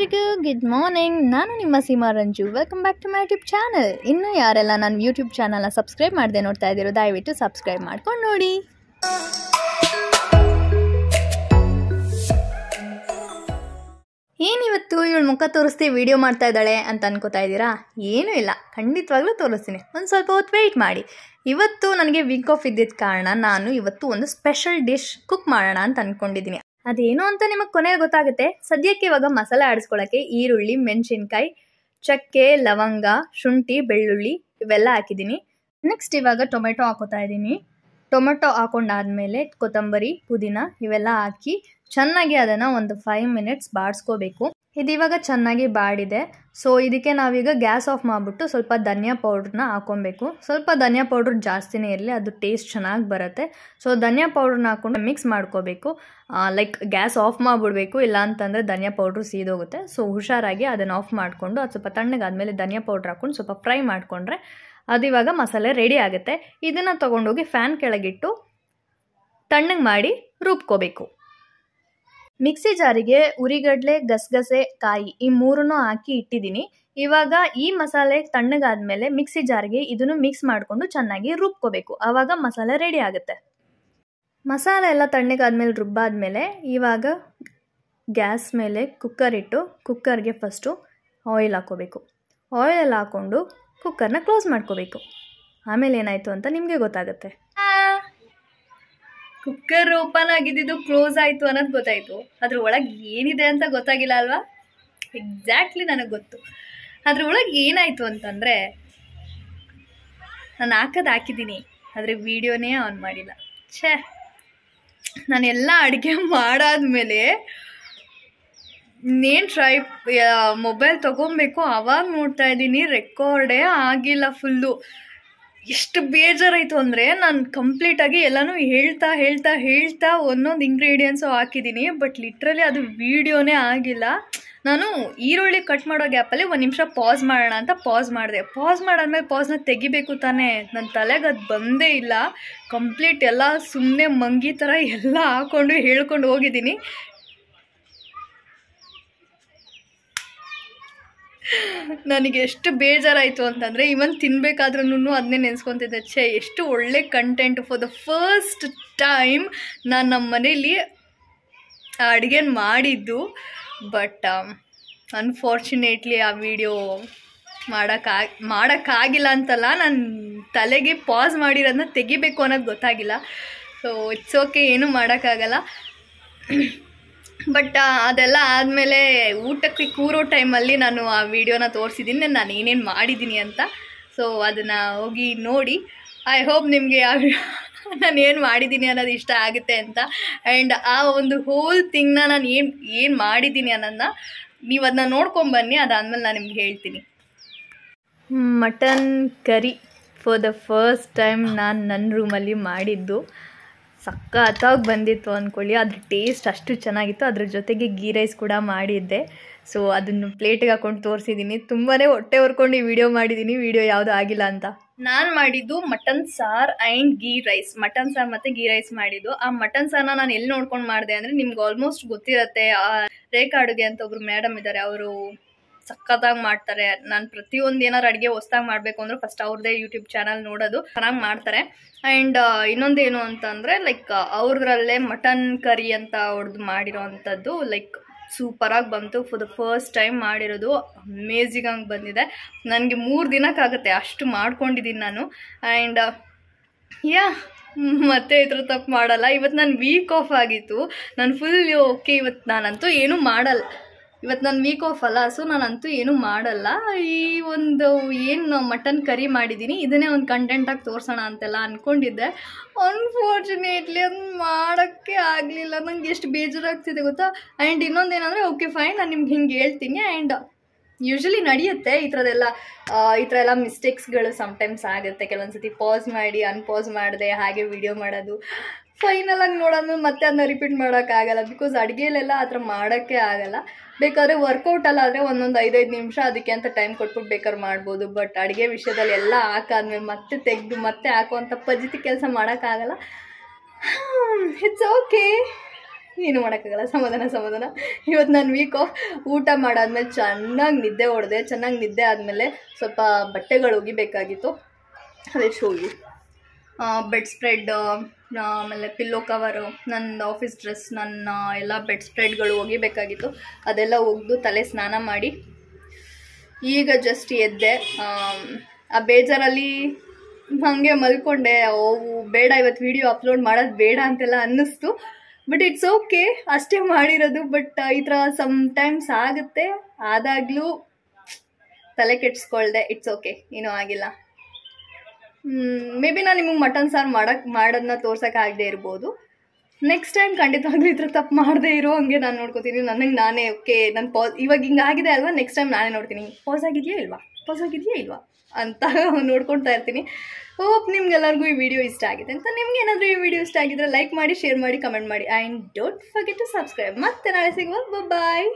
ಎಲ್ರಿಗೂ good morning. ನಾನು ನಿಮ್ಮ Seema Ranju. Welcome back to my YouTube channel. ಇನ್ನೂ ಯಾರೆಲ್ಲ ನನ್ನ ಯೂಟ್ಯೂಬ್ ಚಾನಲ್ನ ಸಬ್ಸ್ಕ್ರೈಬ್ ಮಾಡದೆ ನೋಡ್ತಾ ಇದ್ದೀರೋ ದಯವಿಟ್ಟು ಸಬ್ಸ್ಕ್ರೈಬ್ ಮಾಡ್ಕೊಂಡು ನೋಡಿ. ಏನಿವತ್ತು ಇವಳು ಮುಖ ತೋರಿಸ್ತಿ ವಿಡಿಯೋ ಮಾಡ್ತಾ ಇದ್ದಾಳೆ ಅಂತ ಅನ್ಕೋತಾ ಇದ್ದೀರಾ? ಏನೂ ಇಲ್ಲ, ಖಂಡಿತವಾಗ್ಲೂ ತೋರಿಸ್ತೀನಿ. ಒಂದು ಸ್ವಲ್ಪ ಹೊತ್ತು ವೆಯ್ಟ್ ಮಾಡಿ. ಇವತ್ತು ನನಗೆ ವೀಕ್ ಆಫ್ ಇದ್ದಿದ್ದ ಕಾರಣ ನಾನು ಇವತ್ತು ಒಂದು ಸ್ಪೆಷಲ್ ಡಿಶ್ ಕುಕ್ ಮಾಡೋಣ ಅಂತ ಅಂದ್ಕೊಂಡಿದ್ದೀನಿ. ಅದೇನು ಅಂತ ನಿಮಗೆ ಕೊನೆಯಲ್ಲಿ ಗೊತ್ತಾಗುತ್ತೆ. ಸದ್ಯಕ್ಕೆ ಇವಾಗ ಮಸಾಲೆ ಆಡಿಸ್ಕೊಳ್ಳೋಕ್ಕೆ ಈರುಳ್ಳಿ, ಮೆಣಸಿನ್ಕಾಯಿ, ಚಕ್ಕೆ, ಲವಂಗ, ಶುಂಠಿ, ಬೆಳ್ಳುಳ್ಳಿ ಇವೆಲ್ಲ ಹಾಕಿದ್ದೀನಿ. ನೆಕ್ಸ್ಟ್ ಇವಾಗ ಟೊಮೆಟೊ ಹಾಕೋತಾ ಇದ್ದೀನಿ. ಟೊಮೆಟೊ ಹಾಕೊಂಡಾದ್ಮೇಲೆ ಕೊತ್ತಂಬರಿ, ಪುದೀನ ಇವೆಲ್ಲ ಹಾಕಿ ಚೆನ್ನಾಗಿ ಅದನ್ನು ಒಂದು 5 ಮಿನಿಟ್ಸ್ ಬಾಡಿಸ್ಕೋಬೇಕು. ಇದು ಇವಾಗ ಚೆನ್ನಾಗಿ ಬಾಡಿದೆ. ಸೊ ಇದಕ್ಕೆ ನಾವೀಗ ಗ್ಯಾಸ್ ಆಫ್ ಮಾಡಿಬಿಟ್ಟು ಸ್ವಲ್ಪ ಧನಿಯಾ ಪೌಡ್ರನ್ನ ಹಾಕೊಬೇಕು. ಸ್ವಲ್ಪ ಧನಿಯಾ ಪೌಡ್ರ್ ಜಾಸ್ತಿನೇ ಇರಲಿ, ಅದು ಟೇಸ್ಟ್ ಚೆನ್ನಾಗಿ ಬರುತ್ತೆ. ಸೊ ಧನಿಯಾ ಪೌಡ್ರನ್ನ ಹಾಕ್ಕೊಂಡು ಮಿಕ್ಸ್ ಮಾಡ್ಕೋಬೇಕು. ಲೈಕ್ ಗ್ಯಾಸ್ ಆಫ್ ಮಾಡಿಬಿಡ್ಬೇಕು, ಇಲ್ಲ ಅಂತಂದರೆ ಧನಿಯಾ ಪೌಡ್ರು ಸೀದೋಗುತ್ತೆ. ಸೊ ಹುಷಾರಾಗಿ ಅದನ್ನು ಆಫ್ ಮಾಡಿಕೊಂಡು ಅದು ಸ್ವಲ್ಪ ತಣ್ಣಗಾದ್ಮೇಲೆ ಧನಿಯಾ ಪೌಡ್ರ್ ಹಾಕ್ಕೊಂಡು ಸ್ವಲ್ಪ ಫ್ರೈ ಮಾಡಿಕೊಂಡ್ರೆ ಅದು ಇವಾಗ ಮಸಾಲೆ ರೆಡಿ ಆಗುತ್ತೆ. ಇದನ್ನು ತೊಗೊಂಡೋಗಿ ಫ್ಯಾನ್ ಕೆಳಗಿಟ್ಟು ತಣ್ಣಗೆ ಮಾಡಿ ರುಬ್ಕೋಬೇಕು. ಮಿಕ್ಸಿ ಜಾರಿಗೆ ಉರಿಗಡಲೆ, ಗಸಗಸೆ, ಕಾಯಿ ಈ ಮೂರನ್ನು ಹಾಕಿ ಇಟ್ಟಿದ್ದೀನಿ. ಇವಾಗ ಈ ಮಸಾಲೆ ತಣ್ಣಗಾದ್ಮೇಲೆ ಮಿಕ್ಸಿ ಜಾರಿಗೆ ಇದನ್ನು ಮಿಕ್ಸ್ ಮಾಡಿಕೊಂಡು ಚೆನ್ನಾಗಿ ರುಬ್ಕೋಬೇಕು. ಆವಾಗ ಮಸಾಲೆ ರೆಡಿ ಆಗುತ್ತೆ. ಮಸಾಲೆ ಎಲ್ಲ ತಣ್ಣಗಾದ್ಮೇಲೆ ರುಬ್ಬಾದ್ಮೇಲೆ ಇವಾಗ ಗ್ಯಾಸ್ ಮೇಲೆ ಕುಕ್ಕರ್ ಇಟ್ಟು ಕುಕ್ಕರ್ಗೆ ಫಸ್ಟು ಆಯಿಲ್ ಹಾಕೋಬೇಕು. ಆಯಿಲ್ ಹಾಕ್ಕೊಂಡು ಕುಕ್ಕರ್ನ ಕ್ಲೋಸ್ ಮಾಡ್ಕೋಬೇಕು. ಆಮೇಲೆ ಏನಾಯಿತು ಅಂತ ನಿಮಗೆ ಗೊತ್ತಾಗುತ್ತೆ. ಕುಕ್ಕರ್ ಓಪನ್ ಆಗಿದ್ದು ಕ್ಲೋಸ್ ಆಯಿತು ಅನ್ನೋದು ಗೊತ್ತಾಯಿತು. ಅದ್ರ ಒಳಗೆ ಏನಿದೆ ಅಂತ ಗೊತ್ತಾಗಿಲ್ಲ ಅಲ್ವಾ? ಎಕ್ಸಾಕ್ಟ್ಲಿ ನನಗೆ ಗೊತ್ತು. ಅದ್ರ ಒಳಗೆ ಏನಾಯಿತು ಅಂತಂದರೆ ನಾನು ಹಾಕಿದ್ದೀನಿ, ಆದರೆ ವಿಡಿಯೋನೇ ಆನ್ ಮಾಡಿಲ್ಲ. ನಾನೆಲ್ಲ ಅಡುಗೆ ಮಾಡಾದ್ಮೇಲೆ ಮೊಬೈಲ್ ತೊಗೊಬೇಕು ಅವಾಗ ನೋಡ್ತಾ ಇದ್ದೀನಿ, ರೆಕಾರ್ಡೇ ಆಗಿಲ್ಲ ಫುಲ್ಲು. ಎಷ್ಟು ಬೇಜಾರಾಯಿತು ಅಂದರೆ ನಾನು ಕಂಪ್ಲೀಟಾಗಿ ಎಲ್ಲನೂ ಹೇಳ್ತಾ ಒಂದೊಂದು ಇಂಗ್ರೀಡಿಯೆಂಟ್ಸು ಹಾಕಿದ್ದೀನಿ, ಬಟ್ ಲಿಟ್ರಲಿ ಅದು ವೀಡಿಯೋನೇ ಆಗಿಲ್ಲ. ನಾನು ಈರುಳ್ಳಿ ಕಟ್ ಮಾಡೋ ಗ್ಯಾಪಲ್ಲಿ 1 ನಿಮಿಷ ಪಾಸ್ ಮಾಡೋಣ ಅಂತ ಪಾಸ್ ಮಾಡಿದೆ. ಪಾಸ್ ಮಾಡಾದ್ಮೇಲೆ ಪಾಸ್ನ ತೆಗಿಬೇಕು ತಾನೇ, ನನ್ನ ತಲೆಗೆ ಅದು ಬಂದೇ ಇಲ್ಲ. ಕಂಪ್ಲೀಟ್ ಎಲ್ಲ ಸುಮ್ಮನೆ ಮಂಗಿ ಥರ ಎಲ್ಲ ಹಾಕ್ಕೊಂಡು ಹೇಳ್ಕೊಂಡು ಹೋಗಿದ್ದೀನಿ. ನನಗೆ ಎಷ್ಟು ಬೇಜಾರಾಯಿತು ಅಂತಂದರೆ ಇವನ್ ತಿನ್ನಬೇಕಾದ್ರೂ ಅದನ್ನೇ ನೆನೆಸ್ಕೊತಿದ್ದೆ. ಎಷ್ಟು ಒಳ್ಳೆ content. For the first time ನಾನು ನಮ್ಮ ಮನೇಲಿ ಅಡುಗೆ ಮಾಡಿದ್ದು. ಅನ್ಫಾರ್ಚುನೇಟ್ಲಿ ಆ ವಿಡಿಯೋ ಮಾಡೋಕ್ಕಾಗಿಲ್ಲ ಅಂತಲ್ಲ, ನಾನು ತಲೆಗೆ ಪಾಸ್ ಮಾಡಿರೋದನ್ನ ತೆಗಿಬೇಕು ಅನ್ನೋದು ಗೊತ್ತಾಗಿಲ್ಲ. ಸೊ ಇಟ್ಸ್ ಓಕೆ, ಏನೂ ಮಾಡೋಕ್ಕಾಗಲ್ಲ. ಬಟ್ ಅದೆಲ್ಲ ಆದಮೇಲೆ ಊಟಕ್ಕೆ ಕೂರೋ ಟೈಮಲ್ಲಿ ನಾನು ಆ ವಿಡಿಯೋನ ತೋರಿಸಿದ್ದೀನಿ, ನಾನು ಏನೇನು ಮಾಡಿದ್ದೀನಿ ಅಂತ. ಸೊ ಅದನ್ನು ಹೋಗಿ ನೋಡಿ. ಐ ಹೋಪ್ ನಿಮಗೆ ನಾನು ಏನು ಮಾಡಿದ್ದೀನಿ ಅನ್ನೋದು ಇಷ್ಟ ಆಗುತ್ತೆ ಅಂತ. ಆ್ಯಂಡ್ ಆ ಒಂದು ಹೋಲ್ ಥಿಂಗ್ನ ನಾನು ಏನು ಮಾಡಿದ್ದೀನಿ ಅನ್ನೋದನ್ನ ನೀವು ಅದನ್ನ ನೋಡ್ಕೊಂಬನ್ನಿ. ಅದಾದಮೇಲೆ ನಾನು ನಿಮ್ಗೆ ಹೇಳ್ತೀನಿ. Mutton curry for the first time ನಾನು ನನ್ನ ರೂಮಲ್ಲಿ ಮಾಡಿದ್ದು. ಸಖತ್ತಾಗಿ ಬಂದಿತ್ತು ಅಂದ್ಕೊಳ್ಳಿ. ಅದ್ರ ಟೇಸ್ಟ್ ಅಷ್ಟು ಚೆನ್ನಾಗಿತ್ತು. ಅದ್ರ ಜೊತೆಗೆ ಗೀ ರೈಸ್ ಕೂಡ ಮಾಡಿದ್ದೆ. ಸೊ ಅದನ್ನು ಪ್ಲೇಟಿಗೆ ಹಾಕ್ಕೊಂಡು ತೋರಿಸಿದ್ದೀನಿ. ತುಂಬಾ ಹೊಟ್ಟೆ ಹೊರ್ಕೊಂಡು ಈ ವಿಡಿಯೋ ಮಾಡಿದ್ದೀನಿ, ವಿಡಿಯೋ ಯಾವುದೂ ಆಗಿಲ್ಲ ಅಂತ. ನಾನು ಮಾಡಿದ್ದು ಮಟನ್ ಸಾರು ಆ್ಯಂಡ್ ಗೀ ರೈಸ್. ಮಟನ್ ಸಾರು ಮತ್ತು ಗೀ ರೈಸ್ ಮಾಡಿದ್ದು. ಆ ಮಟನ್ ಸಾರನ್ನ ನಾನು ಎಲ್ಲಿ ನೋಡ್ಕೊಂಡು ಮಾಡಿದೆ ಅಂದರೆ, ನಿಮ್ಗೆ ಆಲ್ಮೋಸ್ಟ್ ಗೊತ್ತಿರುತ್ತೆ, ರೇಖಾ ಅಡುಗೆ ಅಂತ ಒಬ್ರು ಮೇಡಮ್ ಇದ್ದಾರೆ, ಅವರು ಸಖತ್ತಾಗಿ ಮಾಡ್ತಾರೆ. ನಾನು ಪ್ರತಿಯೊಂದು ಏನಾರು ಅಡುಗೆ ಹೊಸ್ದಾಗಿ ಮಾಡಬೇಕು ಅಂದ್ರೆ ಫಸ್ಟ್ ಅವ್ರದ್ದೇ ಯೂಟ್ಯೂಬ್ ಚಾನಲ್ ನೋಡೋದು. ಚೆನ್ನಾಗಿ ಮಾಡ್ತಾರೆ. ಆ್ಯಂಡ್ ಇನ್ನೊಂದೇನು ಅಂತಂದರೆ ಲೈಕ್ ಅವ್ರದ್ರಲ್ಲೇ ಮಟನ್ ಕರಿ ಅಂತ ಅವ್ರದ್ದು ಮಾಡಿರೋ ಅಂಥದ್ದು ಲೈಕ್ ಸೂಪರಾಗಿ ಬಂತು. ಫಾರ್ ದ ಫಸ್ಟ್ ಟೈಮ್ ಮಾಡಿರೋದು ಅಮೇಝಿಂಗಾಗಿ ಬಂದಿದೆ. ನನಗೆ 3 ದಿನಕ್ಕಾಗುತ್ತೆ ಅಷ್ಟು ಮಾಡ್ಕೊಂಡಿದ್ದೀನಿ ನಾನು. ಆ್ಯಂಡ್ ಮತ್ತೆ ಈ ಥರ ತಪ್ಪು ಮಾಡಲ್ಲ. ಇವತ್ತು ನಾನು ವೀಕ್ ಆಫ್ ಆಗಿತ್ತು. ನಾನು ಫುಲ್ ಓಕೆ, ಇವತ್ತು ನಾನಂತೂ ಏನೂ ಮಾಡಲ್ಲ. ಇವತ್ತು ನಾನು ವೀಕ್ ಆಫ್ ಅಲ್ಲ, ಸೊ ನಾನಂತೂ ಏನೂ ಮಾಡಲ್ಲ. ಈ ಒಂದು ಏನು ಮಟನ್ ಕರಿ ಮಾಡಿದ್ದೀನಿ ಇದನ್ನೇ ಒಂದು ಕಂಟೆಂಟಾಗಿ ತೋರಿಸೋಣ ಅಂತೆಲ್ಲ ಅಂದ್ಕೊಂಡಿದ್ದೆ. ಅನ್ಫಾರ್ಚುನೇಟ್ಲಿ ಅದನ್ನು ಮಾಡೋಕ್ಕೆ ಆಗಲಿಲ್ಲ. ನನಗೆ ಎಷ್ಟು ಬೇಜಾರಾಗ್ತಿದೆ ಗೊತ್ತಾ. ಆ್ಯಂಡ್ ಇನ್ನೊಂದೇನೆಂದರೆ, ಓಕೆ ಫೈನ್, ನಾನು ನಿಮ್ಗೆ ಹಿಂಗೆ ಹೇಳ್ತೀನಿ. ಆ್ಯಂಡ್ ಯೂಶ್ವಲಿ ನಡೆಯುತ್ತೆ ಈ ಥರ ಎಲ್ಲ ಮಿಸ್ಟೇಕ್ಸ್ಗಳು ಸಮ್ಟೈಮ್ಸ್ ಆಗುತ್ತೆ. ಕೆಲವೊಂದು ಸತಿ ಪಾಸ್ ಮಾಡಿ ಅನ್ಪಾಸ್ ಮಾಡಿದೆ ಹಾಗೆ ವಿಡಿಯೋ ಮಾಡೋದು. ಫೈನಲಾಗಿ ನೋಡೋದು ಮತ್ತೆ ಅದನ್ನ ರಿಪೀಟ್ ಮಾಡೋಕ್ಕಾಗಲ್ಲ. ಬಿಕಾಸ್ ಅಡುಗೆಲೆಲ್ಲ ಆ ಥರ ಮಾಡೋಕ್ಕೆ ಆಗಲ್ಲ. ಬೇಕಾದ್ರೆ ವರ್ಕೌಟಲ್ಲ ಆದರೆ ಒಂದೊಂದು 5-5 ನಿಮಿಷ ಅದಕ್ಕೆ ಅಂತ ಟೈಮ್ ಕೊಟ್ಬಿಟ್ಟು ಬೇಕಾದ್ರೆ ಮಾಡ್ಬೋದು. ಬಟ್ ಅಡುಗೆ ವಿಷಯದಲ್ಲಿ ಎಲ್ಲ ಹಾಕಾದ್ಮೇಲೆ ಮತ್ತೆ ತೆಗೆದು ಮತ್ತೆ ಹಾಕುವಂಥ ಪದ್ಧತಿ ಕೆಲಸ ಮಾಡೋಕ್ಕಾಗಲ್ಲ. It's okay. ಏನು ಮಾಡೋಕ್ಕಾಗಲ್ಲ. ಸಮಾಧಾನ. ಇವತ್ತು ನಾನು ವೀಕ್ ಆಫ್. ಊಟ ಮಾಡಾದ್ಮೇಲೆ ಚೆನ್ನಾಗಿ ನಿದ್ದೆ ಹೊಡೆದೆ. ಚೆನ್ನಾಗಿ ನಿದ್ದೆ ಆದಮೇಲೆ ಸ್ವಲ್ಪ ಬಟ್ಟೆಗಳು ಒಗಿಬೇಕಾಗಿತ್ತು. ಅದೇ ಶೋಗಿ ಬೆಡ್ ಸ್ಪ್ರೆಡ್, ಆಮೇಲೆ ಪಿಲ್ಲೋ ಕವರು, ನನ್ನ ಆಫೀಸ್ ಡ್ರೆಸ್, ನನ್ನ ಎಲ್ಲ ಬೆಡ್ ಸ್ಪ್ರೆಡ್ಗಳು ಒಗಿಬೇಕಾಗಿತ್ತು. ಅದೆಲ್ಲ ಒಗೆದು ತಲೆ ಸ್ನಾನ ಮಾಡಿ ಈಗ ಜಸ್ಟ್ ಎದ್ದೆ. ಆ ಬೇಜಾರಲ್ಲಿ ಹಾಗೆ ಮಲ್ಕೊಂಡೆ. ಬೇಡ ಇವತ್ತು ವಿಡಿಯೋ ಅಪ್ಲೋಡ್ ಮಾಡೋದು ಬೇಡ ಅಂತೆಲ್ಲ ಅನ್ನಿಸ್ತು. ಬಟ್ ಇಟ್ಸ್ ಓಕೆ, ಅಷ್ಟೇ ಮಾಡಿರೋದು. ಬಟ್ ಈ ಥರ ಸಮ್ಟೈಮ್ಸ್ ಆಗುತ್ತೆ. ಆದಾಗಲೂ ತಲೆ ಕೆಡ್ಸ್ಕೊಳ್ದೆ. ಇಟ್ಸ್ ಓಕೆ, ಏನೂ ಆಗಿಲ್ಲ. ಮೇ ಬಿ ನಾನು ನಿಮಗೆ ಮಟನ್ ಸಾರು ಮಾಡೋದನ್ನ ತೋರ್ಸೋಕ್ಕಾಗದೇ ಇರ್ಬೋದು. ನೆಕ್ಸ್ಟ್ ಟೈಮ್ ಖಂಡಿತವಾಗ್ಲೂ ಈ ಥರ ತಪ್ಪು ಮಾಡದೇ ಇರೋ ಹಂಗೆ ನಾನು ನೋಡ್ಕೋತೀನಿ. ನನಗೆ ನಾನೇ ಓಕೆ, ನಾನು ಇವಾಗ ಹಿಂಗಾಗಿದೆ ಅಲ್ವಾ, ನೆಕ್ಸ್ಟ್ ಟೈಮ್ ನಾನೇ ನೋಡ್ತೀನಿ ಪಾಸ್ ಆಗಿದೆಯಾ ಇಲ್ವಾ ಅಂತ ನೋಡ್ಕೊಳ್ತಾ ಇರ್ತೀನಿ. ಹೋಪ್ ನಿಮ್ಗೆಲ್ಲರಿಗೂ ಈ ವಿಡಿಯೋ ಇಷ್ಟ ಆಗಿದೆ ಅಂತ. ನಿಮ್ಗೆ ಏನಾದರೂ ಈ ವಿಡಿಯೋ ಇಷ್ಟ ಆಗಿದ್ರೆ ಲೈಕ್ ಮಾಡಿ, ಶೇರ್ ಮಾಡಿ, ಕಮೆಂಟ್ ಮಾಡಿ. And don't forget to subscribe. ಮತ್ತೆ ನಾಳೆ ಸಿಗುವ. ಬಾಯ್.